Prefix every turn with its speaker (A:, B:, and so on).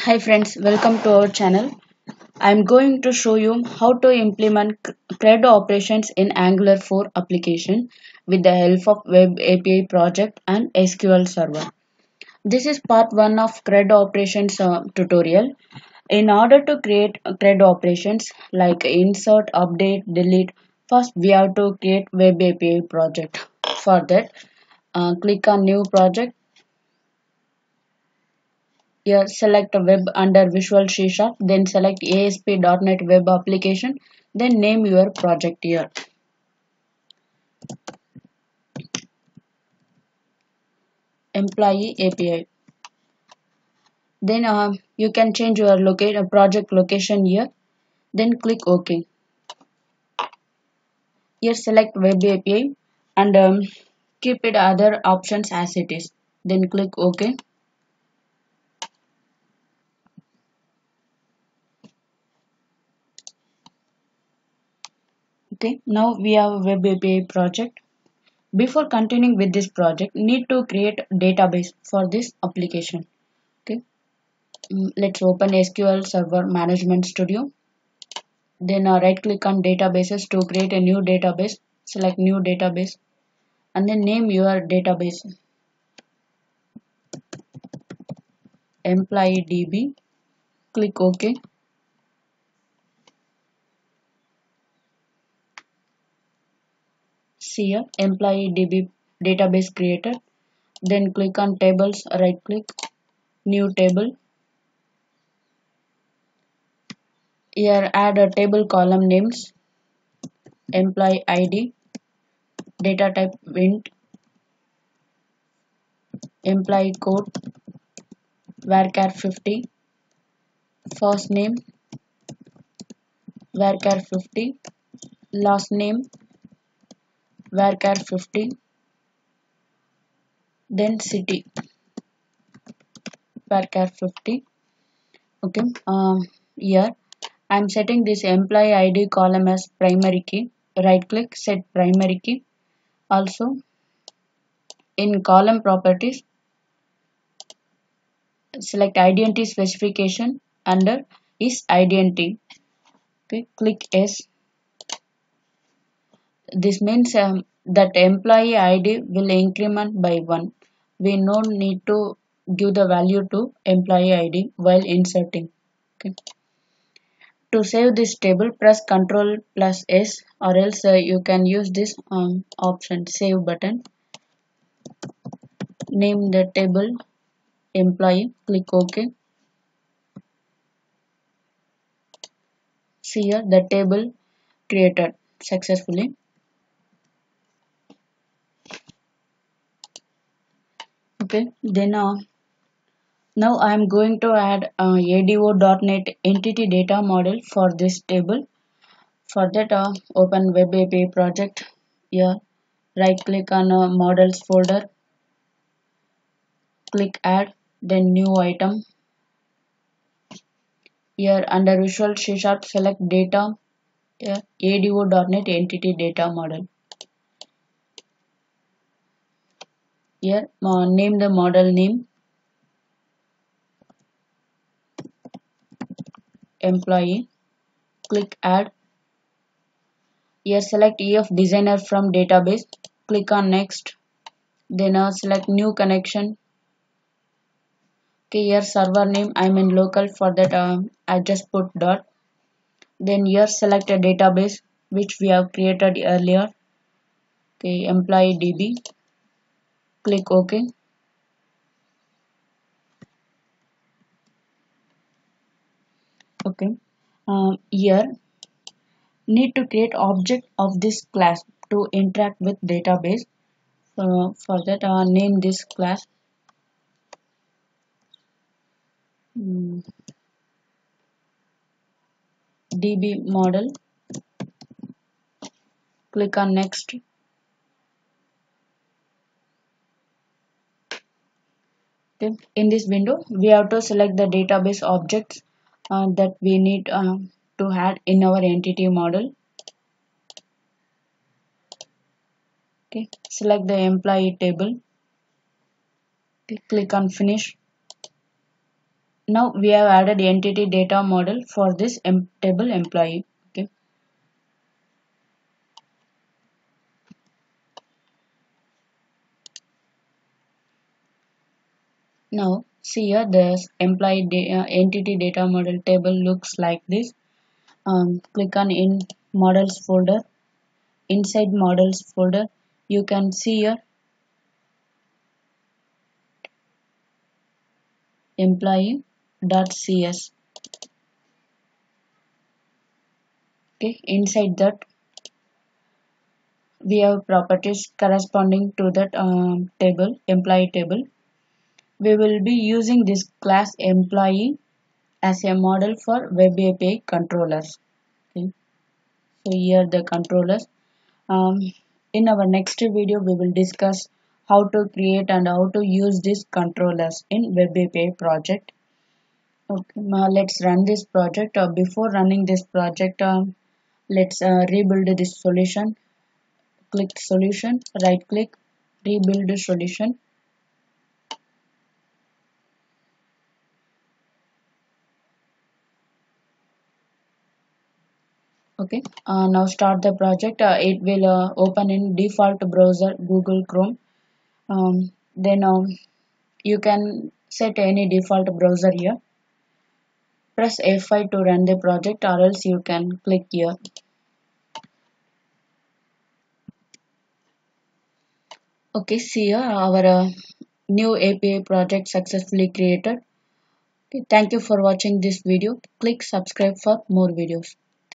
A: Hi friends, welcome to our channel. I am going to show you how to implement CRUD operations in Angular 4 application with the help of Web API project and SQL Server. This is part 1 of CRUD operations tutorial. In order to create CRUD operations like insert, update, delete, first we have to create Web API project. For that, click on new project. Here select a web under Visual C Sharp, then select ASP.NET Web Application, then name your project here. Employee API. Then you can change your project location here. Then click OK. Here select Web API and keep it other options as it is. Then click OK. Okay, now we have a Web API project. Before continuing with this project, need to create a database for this application. Okay. Let's open SQL Server Management Studio. Then right click on databases to create a new database. Select new database and then name your database employee DB. Click OK. See here employee DB database created. Then click on tables, right click, new table. Here add a table column names, employee ID, data type int, employee code, varchar 50, first name, varchar 50, last name, varchar 50, then city, varchar 50. Okay, here I'm setting this employee ID column as primary key. Right click, set primary key. Also, in column properties, select identity specification under is identity. Okay, click yes. This means that employee ID will increment by 1. We no need to give the value to employee ID while inserting. Okay. To save this table, press Ctrl plus S, or else you can use this option save button. Name the table employee. Click OK. See here the table created successfully. Okay. Then now I am going to add ADO.NET entity data model for this table. For that, open Web API project. Here, right click on models folder. Click add, then new item. Here under Visual C Sharp, select data. Here, ADO.NET entity data model. Here, name the model name. Employee. Click add. Here select EF designer from database. Click on next. Then select new connection. Okay, here server name I'm in local, for that I just put dot. Then here select a database which we have created earlier. Okay, employee DB. Click OK. Okay. Here need to create object of this class to interact with database. For that name this class DB model. Click on next. Okay. In this window we have to select the database objects that we need to add in our entity model. Okay. Select the employee table. Okay. Click on finish. Now we have added entity data model for this table employee. Okay. Now see here the entity data model table looks like this. Click on in models folder. Inside models folder, you can see here employee.cs. Okay, inside that we have properties corresponding to that table, employee table. We will be using this class employee as a model for web API controllers. Okay, so here the controllers. Um, in our next video, we will discuss how to create and how to use these controllers in web API project. Okay, now let's run this project. Before running this project, let's rebuild this solution. Click solution, right click, rebuild the solution. Okay, now start the project. It will open in default browser Google Chrome. Then you can set any default browser here. Press F5 to run the project, or else you can click here. Okay, see here our new API project successfully created. Okay, thank you for watching this video. Click subscribe for more videos.